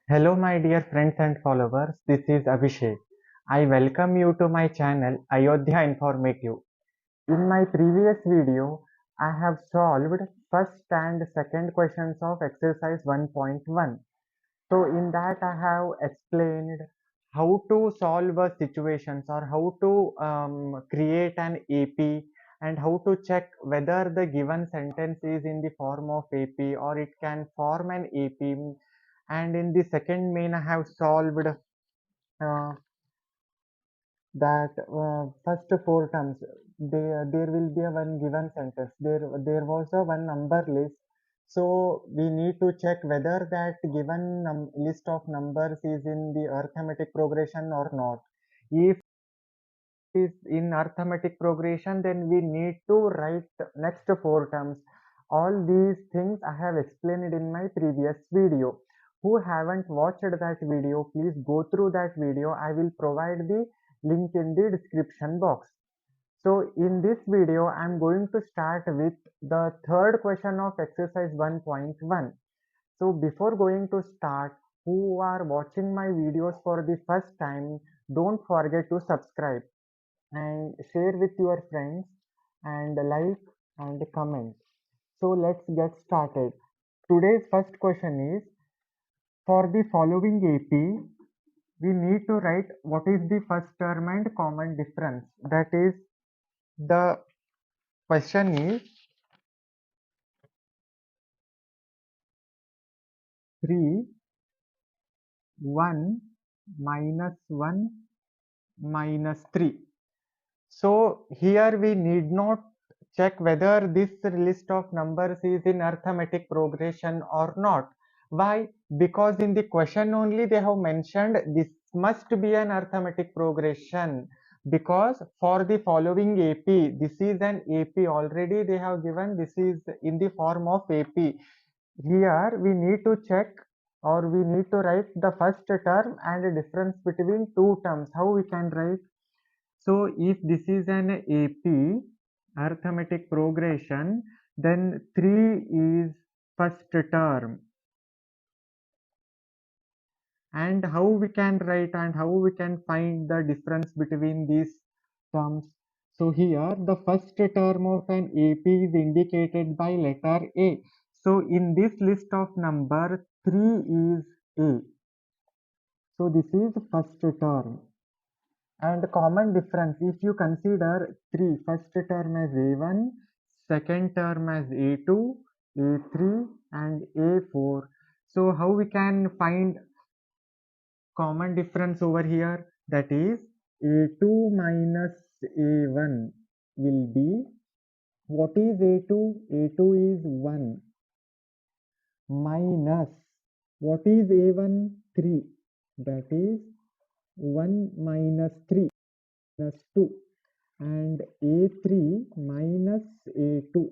Hello, my dear friends and followers. This is Abhishek. I welcome you to my channel Ayodhya Informative. In my previous video, I have solved first and second questions of exercise 1.1. So, in that, I have explained how to solve a situations or how to create an AP and how to check whether the given sentence is in the form of AP or it can form an AP. And in the second main, I have solved that first four terms. There will be a one given sentence. There was a one number list. So we need to check whether that given list of numbers is in the arithmetic progression or not. If is in arithmetic progression, then we need to write next four terms. All these things I have explained in my previous video. Who haven't watched that video, please go through that video. I will provide the link in the description box. So in this video, I'm going to start with the third question of exercise 1.1. So before going to start, who are watching my videos for the first time, don't forget to subscribe and share with your friends and like and comment. So let's get started. Today's first question is, for the following AP, we need to write what is the first term and common difference. That is, the question is 3, 1, minus 1, minus 3. So here we need not check whether this list of numbers is in arithmetic progression or not. Why? Because in the question only they have mentioned this must be an arithmetic progression, because for the following AP, this is an AP already they have given, this is in the form of AP. Here we need to check or we need to write the first term and the difference between two terms. How we can write? So if this is an AP, arithmetic progression, then 3 is first term. And how we can write and how we can find the difference between these terms? So here the first term of an AP is indicated by letter A. So in this list of number, 3 is A. So this is first term. And common difference, if you consider 3, first term as A1, second term as A2, A3 and A4. So how we can find common difference over here? That is A2 minus A1 will be, what is A2? A2 is 1 minus, what is A1? 3. That is 1 minus 3 minus 2. And A3 minus A2.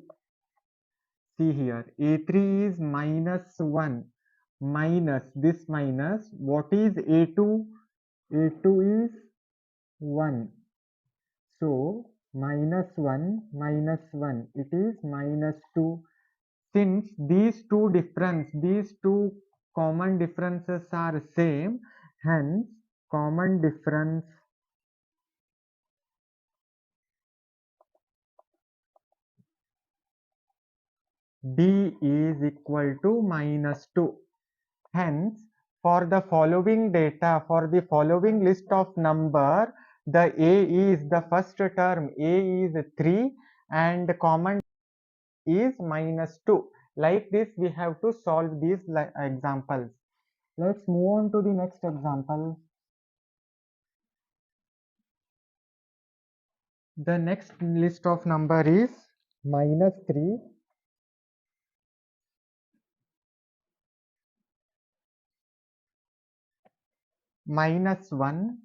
See here, A3 is minus 1 minus this minus. What is A2? A2 is 1. So minus 1 minus 1, it is minus 2. Since these two common differences are same, hence common difference D is equal to minus 2. Hence, for the following data, for the following list of number, the A is the first term, A is 3 and common is minus 2. Like this, we have to solve these examples. Let's move on to the next example. The next list of number is minus 3, minus 1,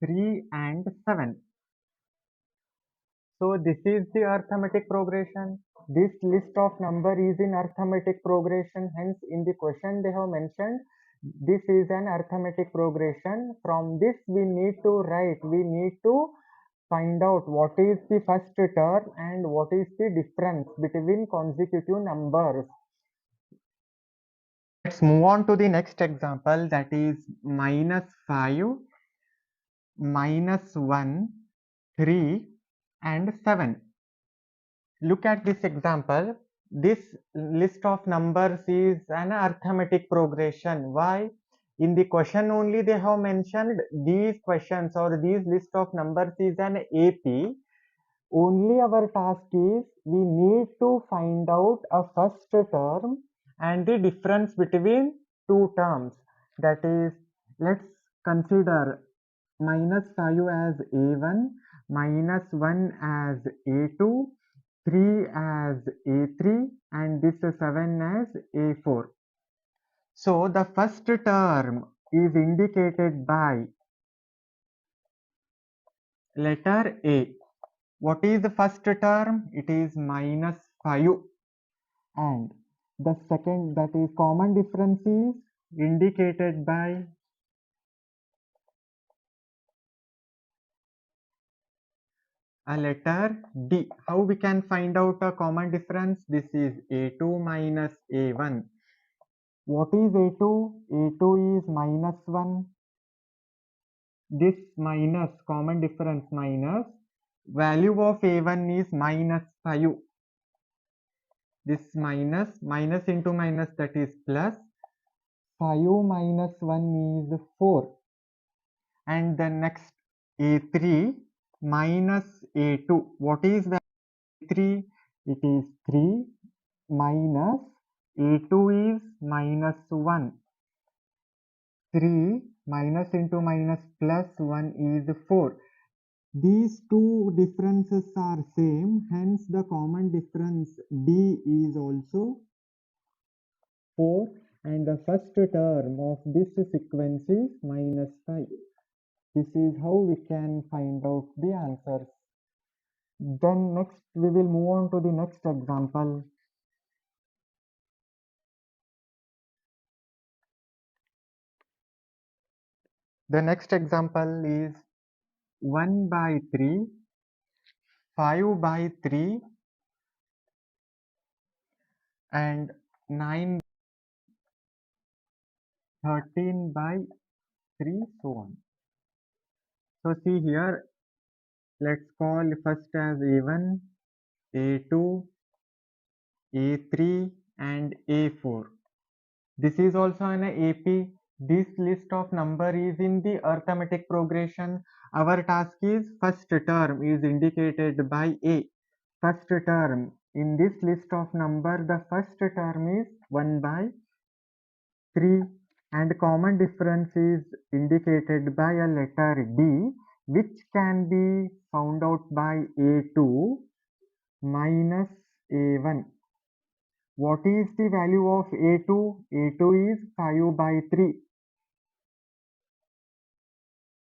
3 and 7. So this is the arithmetic progression. This list of number is in arithmetic progression. Hence, in the question they have mentioned this is an arithmetic progression. From this we need to write. We need to find out what is the first term and what is the difference between consecutive numbers. Let's let's move on to the next example, that is -5, -1, 3 and 7. Look at this example. This list of numbers is an arithmetic progression. Why? In the question only they have mentioned these questions or these list of numbers is an AP. Only our task is we need to find out a first term and the difference between two terms. That is, let's consider -5 as A1, -1 as A2, 3 as A3 and this 7 as A4. So the first term is indicated by letter A. What is the first term? It is -5. And the second, that is common difference, is indicated by a letter D. How we can find out a common difference? This is A2 minus A1. What is A2? A2 is -1. This minus, common difference minus, value of A1 is -5. This minus into minus, that is plus. 5 minus 1 is 4. And the next A3 minus A2. What is the A3? It is 3 minus A2 is -1. 3 minus into minus plus 1 is 4. These two differences are same, hence the common difference D is also 4 and the first term of this sequence is -5. This is how we can find out the answers. Then next we will move on to the next example. The next example is 1 by 3, 5 by 3 and 9, 13 by 3, so on. So see here, let's call first as A1, A2, A3 and A4. This is also an AP. This list of number is in the arithmetic progression. Our task is first term is indicated by A. First term in this list of number, the first term is 1 by 3 and common difference is indicated by a letter D, which can be found out by A2 minus A1. What is the value of A2? A2 is 5 by 3.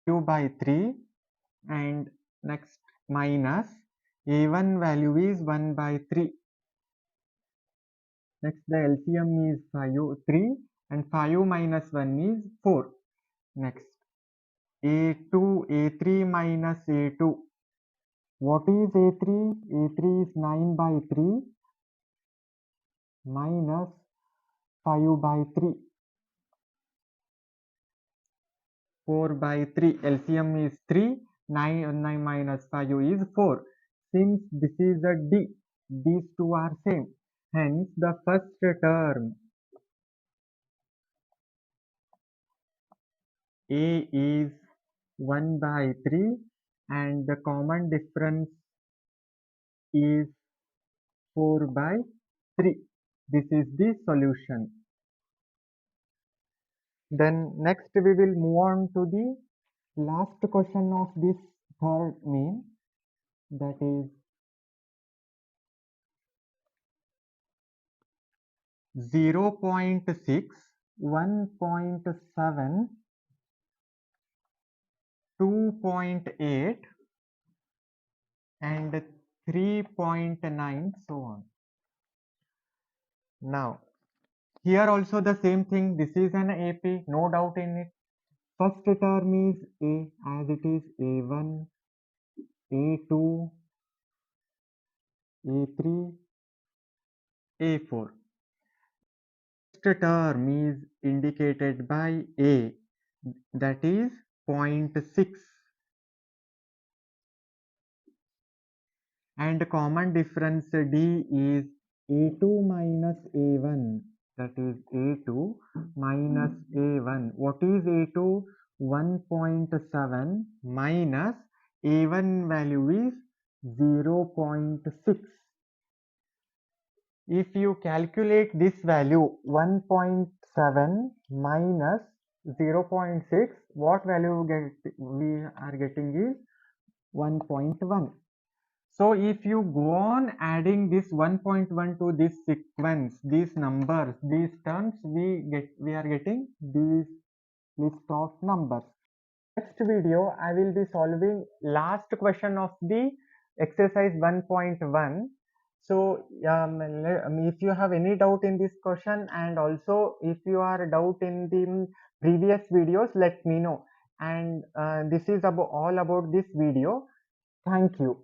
5 by 3 and next minus A1 value is 1 by 3. Next the LCM is 3 and 5 minus 1 is 4. Next A2, A3 minus A2. What is A3? A3 is 9 by 3 minus 5 by 3. 4 by 3. LCM is 3. 9 minus 5 is 4. Since this is a D, these two are same. Hence the first term A is 1 by 3 and the common difference is 4 by 3. This is the solution. Then next we will move on to the last question of this third main, that is 0.6, 1.7, 2.8 and 3.9, so on. Now here also the same thing. This is an AP, no doubt in it. First term is A, as it is A1, A2, A3, A4. term is indicated by A, that is 0.6, and common difference D is A2 minus A1, that is A2 minus A1. What is A2? 1.7 minus A1 value is 0.6. If you calculate this value 1.7 minus 0.6, what value we are getting is 1.1. So if you go on adding this 1.1 to this sequence, these numbers, these terms, we are getting these list of numbers. Next video, I will be solving last question of the exercise 1.1. So if you have any doubt in this question, and also if you are doubt in the previous videos, let me know. And this is all about this video. Thank you.